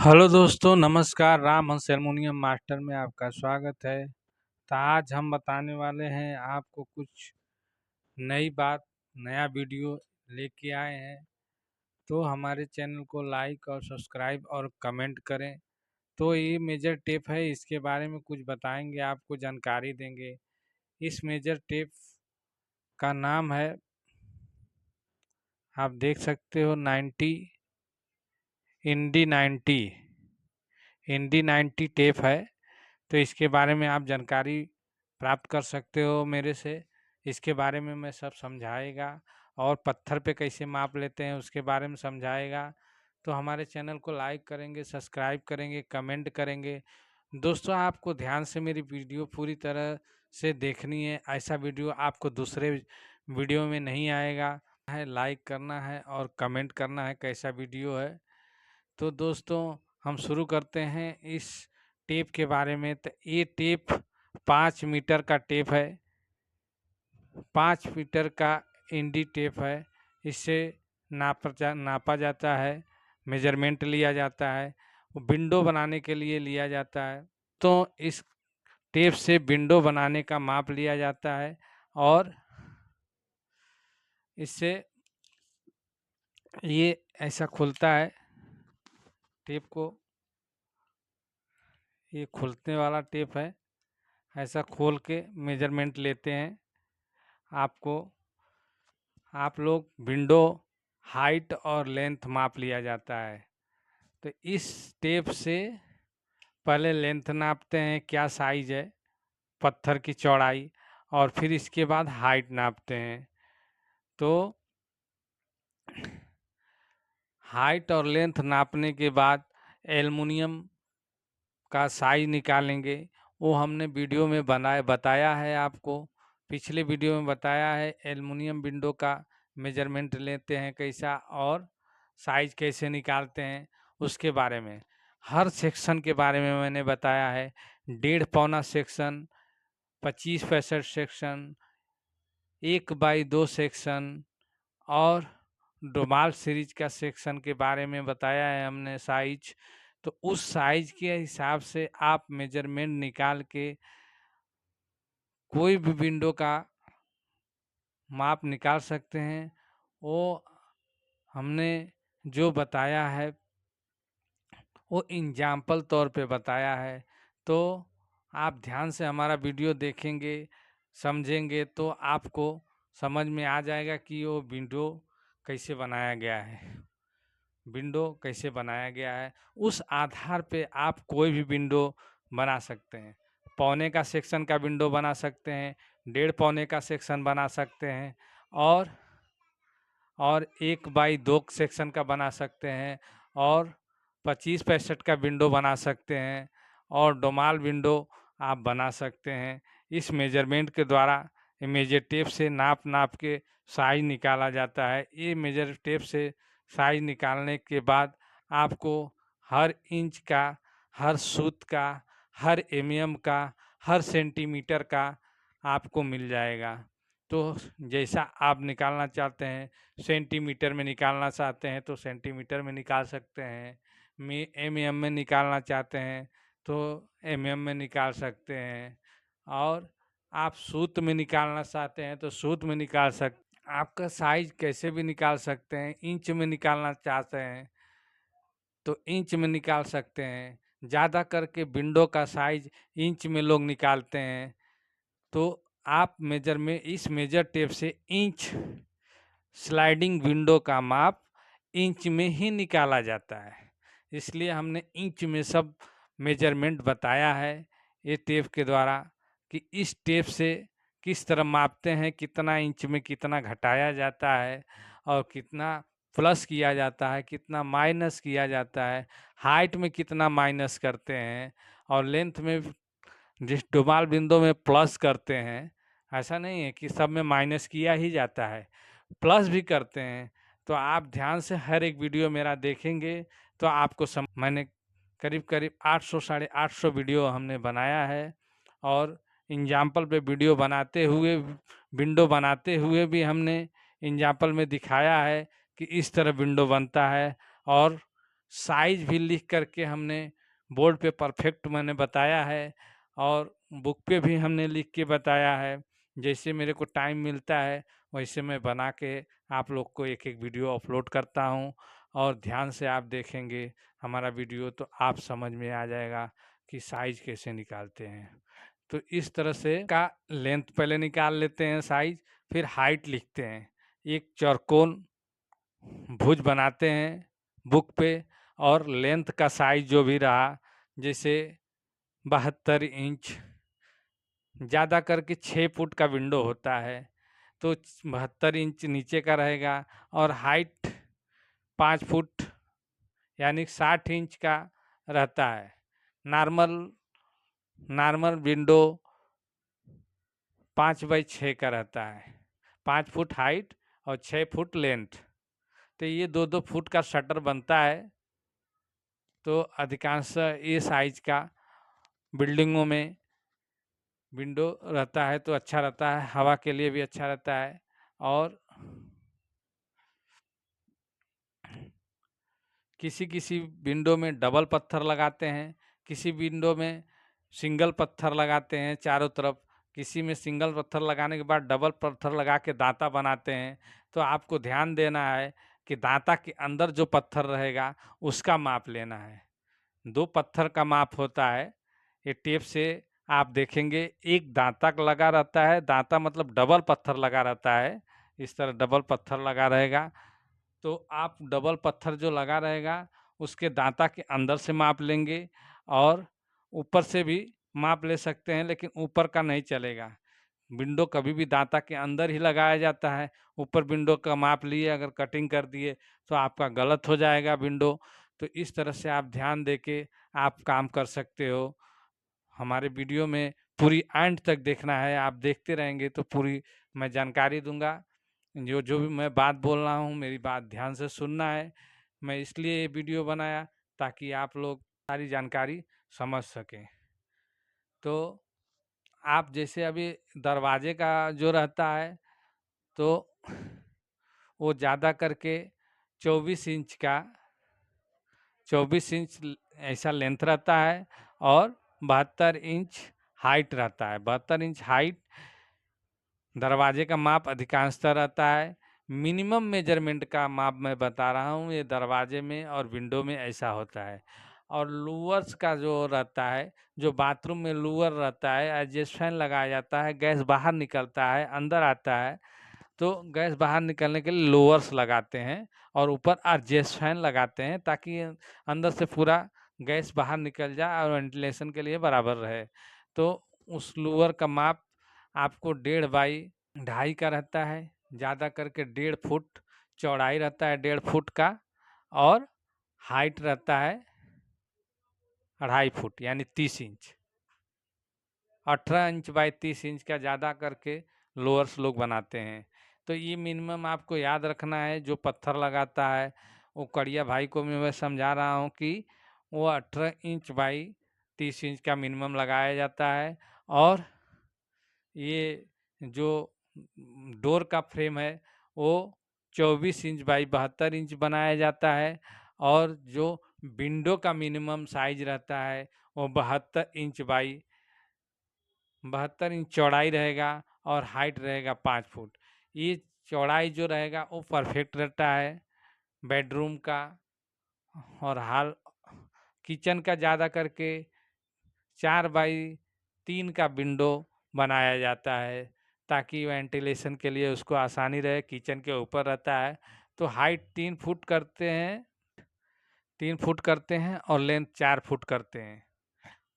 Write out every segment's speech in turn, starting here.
Hello दोस्तों, नमस्कार। राम हंस हारमोनियम मास्टर में आपका स्वागत है। तो आज हम बताने वाले हैं आपको कुछ नई बात, नया वीडियो लेके आए हैं। तो हमारे चैनल को लाइक और सब्सक्राइब और कमेंट करें। तो ये मेजर टेप है, इसके बारे में कुछ बताएंगे, आपको जानकारी देंगे। इस मेजर टेप का नाम है, आप देख सकते हो, 90 इंडी 90 टेप है। तो इसके बारे में आप जानकारी प्राप्त कर सकते हो मेरे से। इसके बारे में मैं सब समझाएगा, और पत्थर पे कैसे माप लेते हैं उसके बारे में समझाएगा। तो हमारे चैनल को लाइक करेंगे, सब्सक्राइब करेंगे, कमेंट करेंगे। दोस्तों, आपको ध्यान से मेरी वीडियो पूरी तरह से देखनी है। ऐसा वीडियो आपको दूसरे वीडियो में नहीं आएगा। है लाइक करना है और कमेंट करना है कैसा वीडियो है। तो दोस्तों, हम शुरू करते हैं इस टेप के बारे में। तो ये टेप 5 मीटर का टेप है, 5 मीटर का इंडी टेप है। इससे नापा जाता है, मेजरमेंट लिया जाता है, विंडो बनाने के लिए लिया जाता है। तो इस टेप से विंडो बनाने का माप लिया जाता है, और इससे ये ऐसा खुलता है टेप को। ये खुलने वाला टेप है, ऐसा खोल के मेजरमेंट लेते हैं। आपको आप लोग विंडो हाइट और लेंथ माप लिया जाता है। तो इस टेप से पहले लेंथ नापते हैं, क्या साइज है पत्थर की चौड़ाई, और फिर इसके बाद हाइट नापते हैं। तो हाइट और लेंथ नापने के बाद एल्युमिनियम का साइज निकालेंगे। वो हमने वीडियो में बताया है आपको, पिछले वीडियो में बताया है। एल्युमिनियम विंडो का मेजरमेंट लेते हैं कैसा, और साइज कैसे निकालते हैं उसके बारे में, हर सेक्शन के बारे में मैंने बताया है। 1.5 पौना सेक्शन, 25 65 सेक्शन, 1x2 सेक्शन, और डोमाल सीरीज का सेक्शन के बारे में बताया है हमने साइज। तो उस साइज के हिसाब से आप मेजरमेंट निकाल के कोई भी विंडो का माप निकाल सकते हैं। वो हमने जो बताया है वो एग्जाम्पल तौर पे बताया है। तो आप ध्यान से हमारा वीडियो देखेंगे, समझेंगे, तो आपको समझ में आ जाएगा कि वो विंडो कैसे बनाया गया है, विंडो कैसे बनाया गया है। उस आधार पे आप कोई भी विंडो बना सकते हैं। पौने का सेक्शन का विंडो बना सकते हैं, 1.5 पौने का सेक्शन बना सकते हैं, और 1x2 सेक्शन का बना सकते हैं, और 25 65 का विंडो बना सकते हैं, और डोमाल विंडो आप बना सकते हैं। इस मेजरमेंट के द्वारा मेजर टेप से नाप के साइज निकाला जाता है। ये मेजर टेप से साइज निकालने के बाद आपको हर इंच का, हर सूत का, हर का, हर सेंटीमीटर का आपको मिल जाएगा। तो जैसा आप निकालना चाहते हैं, सेंटीमीटर में निकालना चाहते हैं तो सेंटीमीटर में निकाल सकते हैं, में निकालना चाहते हैं तो में निकाल सकते हैं, और आप सूत में निकालना चाहते हैं तो सूत में निकाल सकते। आपका साइज कैसे भी निकाल सकते हैं। इंच में निकालना चाहते हैं तो इंच में निकाल सकते हैं। ज़्यादा करके विंडो का साइज इंच में लोग निकालते हैं। तो आप इस मेजर टेप से इंच स्लाइडिंग विंडो का माप इंच में ही निकाला जाता है। इसलिए हमने इंच में सब मेजरमेंट बताया है ये टेप के द्वारा, कि इस टेप से किस तरह मापते हैं, कितना इंच में कितना घटाया जाता है, और कितना प्लस किया जाता है, कितना माइनस किया जाता है, हाइट में कितना माइनस करते हैं, और लेंथ में जिस डोमाल बिंदु में प्लस करते हैं। ऐसा नहीं है कि सब में माइनस किया ही जाता है, प्लस भी करते हैं। तो आप ध्यान से हर एक वीडियो मेरा देखेंगे तो आपको मैंने करीब करीब 800 850 वीडियो हमने बनाया है, और एग्जाम्पल पे वीडियो बनाते हुए, विंडो बनाते हुए भी हमने एग्जाम्पल में दिखाया है कि इस तरह विंडो बनता है, और साइज भी लिख करके हमने बोर्ड पे परफेक्ट मैंने बताया है और बुक पे भी हमने लिख के बताया है। जैसे मेरे को टाइम मिलता है वैसे मैं बना के आप लोग को एक एक वीडियो अपलोड करता हूँ और ध्यान से आप देखेंगे हमारा वीडियो तो आप समझ में आ जाएगा कि साइज कैसे निकालते हैं। तो इस तरह से का लेंथ पहले निकाल लेते हैं साइज, फिर हाइट लिखते हैं। एक चौकोन भुज बनाते हैं बुक पे और लेंथ का साइज जो भी रहा, जैसे 72 इंच, ज़्यादा करके 6 फुट का विंडो होता है तो 72 इंच नीचे का रहेगा और हाइट 5 फुट यानी 60 इंच का रहता है। नॉर्मल नॉर्मल विंडो 5x6 का रहता है, 5 फुट हाइट और 6 फुट लेंथ। तो ये 2-2 फुट का शटर बनता है। तो अधिकांश ये साइज का बिल्डिंगों में विंडो रहता है तो अच्छा रहता है, हवा के लिए भी अच्छा रहता है। और किसी किसी विंडो में डबल पत्थर लगाते हैं, किसी विंडो में सिंगल पत्थर लगाते हैं चारों तरफ, किसी में सिंगल पत्थर लगाने के बाद डबल पत्थर लगा के दांता बनाते हैं। तो आपको ध्यान देना है कि दांता के अंदर जो पत्थर रहेगा उसका माप लेना है। 2 पत्थर का माप होता है। ये टेप से आप देखेंगे एक दांता लगा रहता है, दांता मतलब डबल पत्थर लगा रहता है, इस तरह डबल पत्थर लगा रहेगा। तो आप डबल पत्थर जो लगा रहेगा उसके दांता के अंदर से माप लेंगे और ऊपर से भी माप ले सकते हैं, लेकिन ऊपर का नहीं चलेगा। विंडो कभी भी दांता के अंदर ही लगाया जाता है। ऊपर विंडो का माप लिए अगर कटिंग कर दिए तो आपका गलत हो जाएगा विंडो। तो इस तरह से आप ध्यान दे के आप काम कर सकते हो। हमारे वीडियो में पूरी एंड तक देखना है, आप देखते रहेंगे तो पूरी मैं जानकारी दूंगा। जो जो भी मैं बात बोल रहा हूँ मेरी बात ध्यान से सुनना है। मैं इसलिए ये वीडियो बनाया ताकि आप लोग सारी जानकारी समझ सकें। तो आप जैसे अभी दरवाजे का जो रहता है तो वो ज़्यादा करके 24 इंच का 24 इंच ऐसा लेंथ रहता है और 72 इंच हाइट रहता है। 72 इंच हाइट दरवाजे का माप अधिकांशतः रहता है। मिनिमम मेजरमेंट का माप मैं बता रहा हूँ, ये दरवाजे में और विंडो में ऐसा होता है। और लूवर्स का जो रहता है, जो बाथरूम में लूवर रहता है, एडजस्ट फैन लगाया जाता है, गैस बाहर निकलता है अंदर आता है तो गैस बाहर निकलने के लिए लोअर्स लगाते हैं और ऊपर एडजस्ट फैन लगाते हैं ताकि अंदर से पूरा गैस बाहर निकल जाए और वेंटिलेशन के लिए बराबर रहे। तो उस लोअर का माप आपको 1.5 बाई 2.5 का रहता है, ज़्यादा करके 1.5 फुट चौड़ाई रहता है, 1.5 फुट का, और हाइट रहता है 2.5 फुट यानी 30 इंच। 18 इंच बाई 30 इंच का ज़्यादा करके लोअर्स लोग बनाते हैं। तो ये मिनिमम आपको याद रखना है। जो पत्थर लगाता है वो कड़िया भाई को मैं समझा रहा हूँ कि वो 18 इंच बाई 30 इंच का मिनिमम लगाया जाता है। और ये जो डोर का फ्रेम है वो 24 इंच बाई 72 इंच बनाया जाता है। और जो विंडो का मिनिमम साइज रहता है वो 72 इंच बाई 72 इंच चौड़ाई रहेगा और हाइट रहेगा 5 फुट। ये चौड़ाई जो रहेगा वो परफेक्ट रहता है बेडरूम का। और हाल किचन का ज़्यादा करके 4 बाई 3 का विंडो बनाया जाता है ताकि वेंटिलेशन के लिए उसको आसानी रहे, किचन के ऊपर रहता है। तो हाइट 3 फुट करते हैं, 3 फुट करते हैं और लेंथ 4 फुट करते हैं।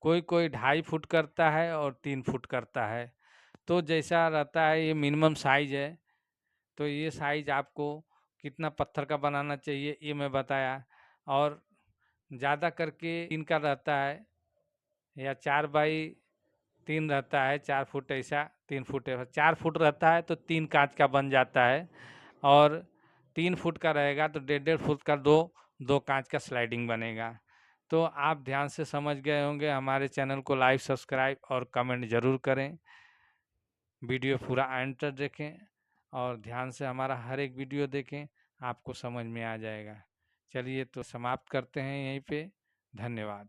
कोई कोई 2.5 फुट करता है और 3 फुट करता है। तो जैसा रहता है ये मिनिमम साइज है। तो ये साइज आपको कितना पत्थर का बनाना चाहिए ये मैं बताया। और ज़्यादा करके इनका रहता है या 4 बाई 3 रहता है, 4 फुट ऐसा, 3 फुट ऐसा। 4 फुट रहता है तो 3 कांच का बन जाता है और 3 फुट का रहेगा तो 1.5 फुट का दो कांच का स्लाइडिंग बनेगा। तो आप ध्यान से समझ गए होंगे। हमारे चैनल को लाइक, सब्सक्राइब और कमेंट ज़रूर करें। वीडियो पूरा एंड तक देखें और ध्यान से हमारा हर एक वीडियो देखें, आपको समझ में आ जाएगा। चलिए तो समाप्त करते हैं यहीं पे। धन्यवाद।